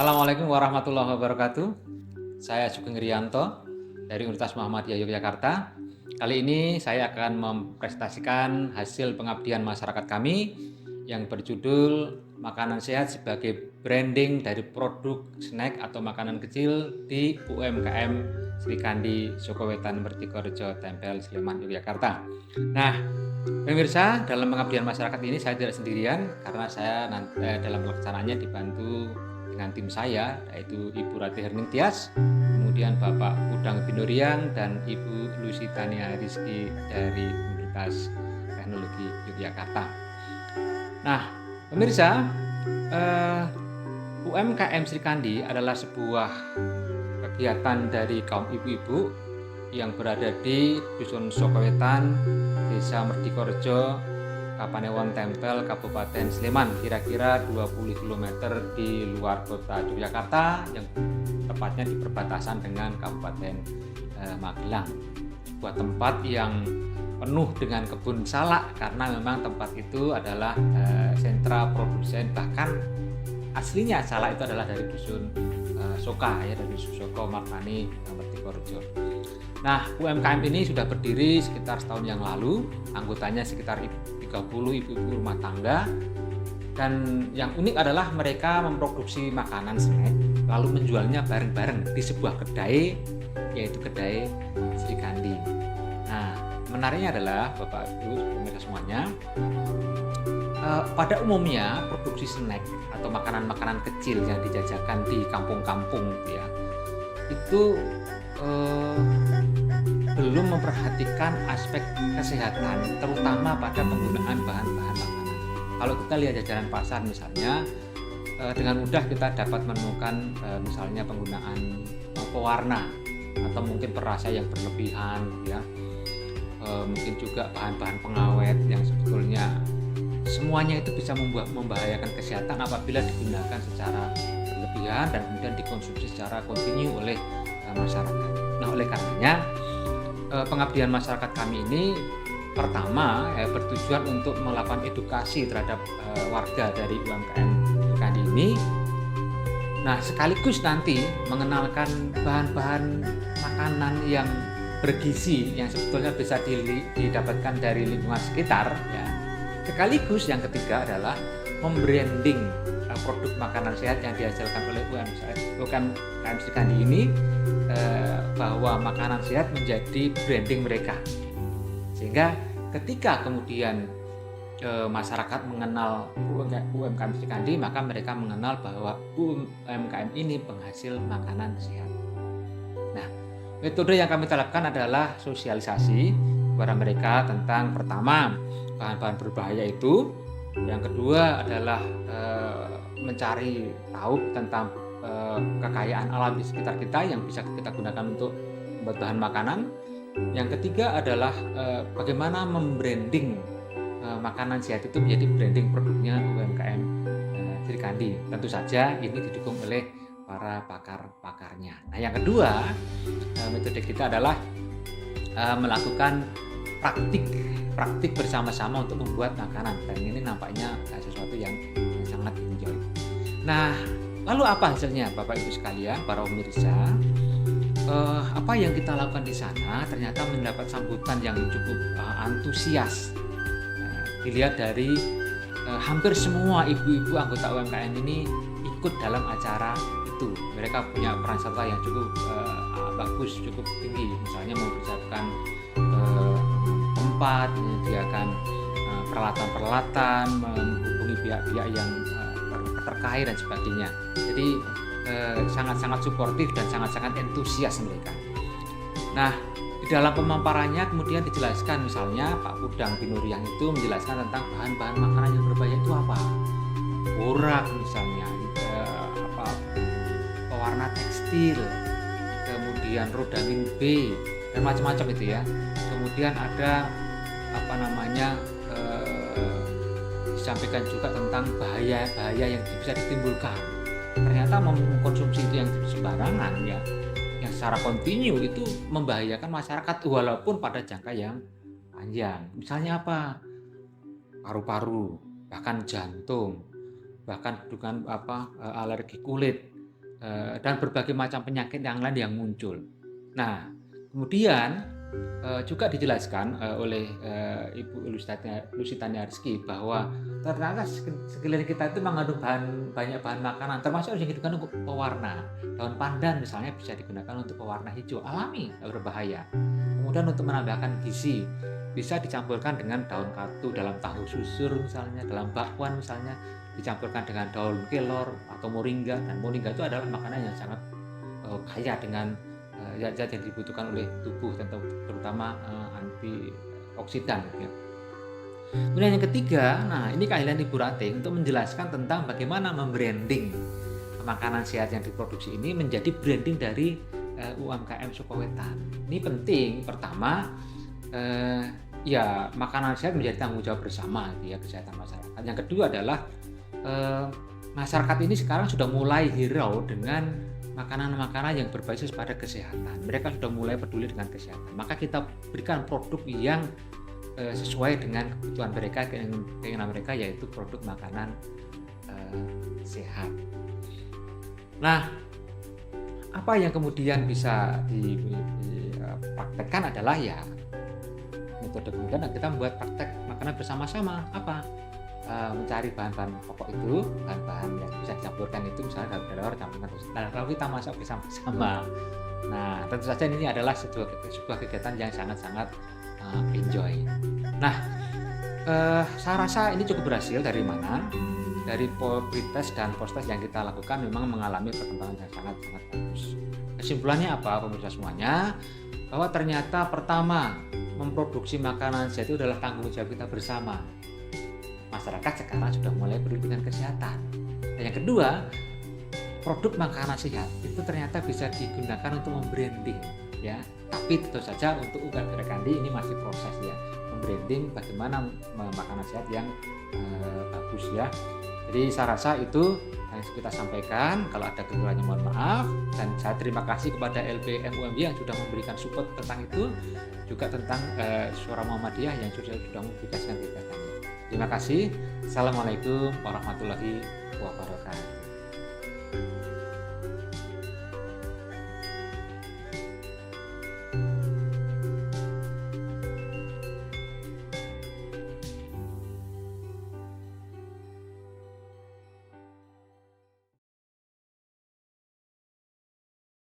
Assalamualaikum warahmatullahi wabarakatuh. Saya Sugeng Rianto dari Universitas Muhammadiyah Yogyakarta. Kali ini saya akan mempresentasikan hasil pengabdian masyarakat kami yang berjudul Makanan Sehat sebagai branding dari produk snack atau makanan kecil di UMKM Sri Kandi Sukowetan Mertikorejo Tempel Sleman Yogyakarta. Nah, pemirsa, dalam pengabdian masyarakat ini saya tidak sendirian karena saya dalam pelaksanaannya dibantu dengan tim saya, yaitu Ibu Ratih Herning Tias, kemudian Bapak Udang Binurian dan Ibu Lusitania Rizky dari Universitas Teknologi Yogyakarta. Nah, pemirsa, UMKM Sri Kandi adalah sebuah kegiatan dari kaum ibu-ibu yang berada di Dusun Sokowetan, Desa Mertikorejo, Kapanewon Tempel, Kabupaten Sleman, kira-kira 20 km di luar kota Yogyakarta, yang tepatnya di perbatasan dengan Kabupaten Magelang. Sebuah tempat yang penuh dengan kebun salak karena memang tempat itu adalah sentra produsen, bahkan aslinya salak itu adalah dari dusun Soka, ya, dari Susoko Martani Mertikorejo. Nah, UMKM ini sudah berdiri sekitar setahun yang lalu, anggotanya sekitar 30 ibu-ibu rumah tangga, dan yang unik adalah mereka memproduksi makanan snack lalu menjualnya bareng-bareng di sebuah kedai, yaitu kedai Sri Kandi. Nah, menariknya adalah Bapak Ibu pemirsa semuanya, pada umumnya produksi snack atau makanan-makanan kecil yang dijajakan di kampung-kampung ya, itu belum memperhatikan aspek kesehatan, terutama pada penggunaan bahan-bahan makanan. Kalau kita lihat jajaran pasar misalnya, dengan mudah kita dapat menemukan misalnya penggunaan pewarna atau mungkin perasa yang berlebihan, ya. Mungkin juga bahan-bahan pengawet yang sebetulnya semuanya itu bisa membahayakan kesehatan apabila digunakan secara berlebihan dan kemudian dikonsumsi secara kontinu oleh masyarakat. Nah, oleh karenanya pengabdian masyarakat kami ini pertama bertujuan untuk melakukan edukasi terhadap warga dari UMKM Kandi ini. Nah, sekaligus nanti mengenalkan bahan-bahan makanan yang bergizi yang sebetulnya bisa didapatkan dari lingkungan sekitar, ya. Sekaligus yang ketiga adalah membranding produk makanan sehat yang dihasilkan oleh UMKM Sri Kandi ini, bahwa makanan sehat menjadi branding mereka, sehingga ketika kemudian masyarakat mengenal UMKM Sri Kandi, maka mereka mengenal bahwa UMKM ini penghasil makanan sehat. Nah, metode yang kami terapkan adalah sosialisasi kepada mereka tentang, pertama, bahan-bahan berbahaya itu. Yang kedua adalah mencari tahu tentang kekayaan alam di sekitar kita yang bisa kita gunakan untuk membuat bahan makanan. Yang ketiga adalah bagaimana membranding makanan sehat itu menjadi branding produknya UMKM Sri Kandi. Tentu saja ini didukung oleh para pakar-pakarnya. Nah, yang kedua, metode kita adalah melakukan praktik bersama-sama untuk membuat makanan, dan ini nampaknya sesuatu yang sangat enjoy. Nah, lalu apa hasilnya Bapak Ibu sekalian, para pemirsa? Apa yang kita lakukan di sana ternyata mendapat sambutan yang cukup antusias. Dilihat dari hampir semua ibu-ibu anggota UMKM ini ikut dalam acara itu. Mereka punya peran serta yang cukup bagus, cukup tinggi. Misalnya mempersiapkan tempat, menyediakan peralatan-peralatan, menghubungi pihak-pihak yang terkait dan sebagainya. Jadi sangat-sangat suportif dan sangat-sangat entusias mereka. Nah, di dalam pemaparannya kemudian dijelaskan, misalnya Pak Udang Binurian itu menjelaskan tentang bahan-bahan makanan yang berbahaya itu apa. Borak misalnya, pewarna tekstil, kemudian rodamin B dan macam-macam itu ya. Kemudian ada disampaikan juga tentang bahaya yang bisa ditimbulkan. Ternyata mengkonsumsi itu yang sembarangan, ya, yang secara kontinu itu membahayakan masyarakat walaupun pada jangka yang panjang. Misalnya apa? Paru-paru, bahkan jantung, bahkan dengan alergi kulit, dan berbagai macam penyakit yang lain yang muncul. Nah, kemudian juga dijelaskan oleh Ibu Lusitania Rizky bahwa ternyata sekeliling kita itu mengandung banyak bahan makanan, termasuk yang digunakan untuk pewarna. Daun pandan misalnya bisa digunakan untuk pewarna hijau alami, tak berbahaya. Kemudian untuk menambahkan gizi, bisa dicampurkan dengan daun katu dalam tahu susur misalnya, dalam bakwan misalnya, dicampurkan dengan daun kelor atau moringa. Dan moringa itu adalah makanan yang sangat kaya dengan zat-zat yang dibutuhkan oleh tubuh, terutama antioksidan gitu ya. Kemudian yang ketiga, nah ini keahlian Ibu Ratih untuk menjelaskan tentang bagaimana membranding makanan sehat yang diproduksi ini menjadi branding dari UMKM Sukowetan. Ini penting. Pertama, ya makanan sehat menjadi tanggung jawab bersama gitu ya, kesehatan masyarakat. Yang kedua adalah masyarakat ini sekarang sudah mulai hirau dengan makanan-makanan yang berbasis pada kesehatan. Mereka sudah mulai peduli dengan kesehatan. Maka kita berikan produk yang sesuai dengan kebutuhan mereka, keinginan mereka, yaitu produk makanan sehat. Nah, apa yang kemudian bisa dipraktekkan adalah ya metode kemudian kita membuat praktek makanan bersama-sama. Apa? Mencari bahan-bahan pokok itu, bahan-bahan yang bisa dicampurkan itu, misalnya daun kelor campurkan lalu kita masak bersama-sama. Nah, tentu saja ini adalah sebuah kegiatan yang sangat-sangat enjoy. Nah, saya rasa ini cukup berhasil. Dari mana? Dari pretest dan post-test yang kita lakukan memang mengalami perkembangan yang sangat-sangat bagus. Kesimpulannya apa, pemirsa semuanya? Bahwa ternyata pertama, memproduksi makanan sehat itu adalah tanggung jawab kita bersama. Masyarakat sekarang sudah mulai peduli dengan kesehatan. Dan yang kedua, produk makanan sehat itu ternyata bisa digunakan untuk membranding, ya. Tapi tentu saja untuk UKM Kandi ini masih proses ya, membranding bagaimana makanan sehat yang bagus ya. Jadi saya rasa itu yang kita sampaikan. Kalau ada kekurangannya mohon maaf, dan saya terima kasih kepada LBM UMY yang sudah memberikan support tentang itu, juga tentang Suara Muhammadiyah yang sudah mempublikasikan kegiatan ini. Terima kasih. Assalamualaikum warahmatullahi wabarakatuh.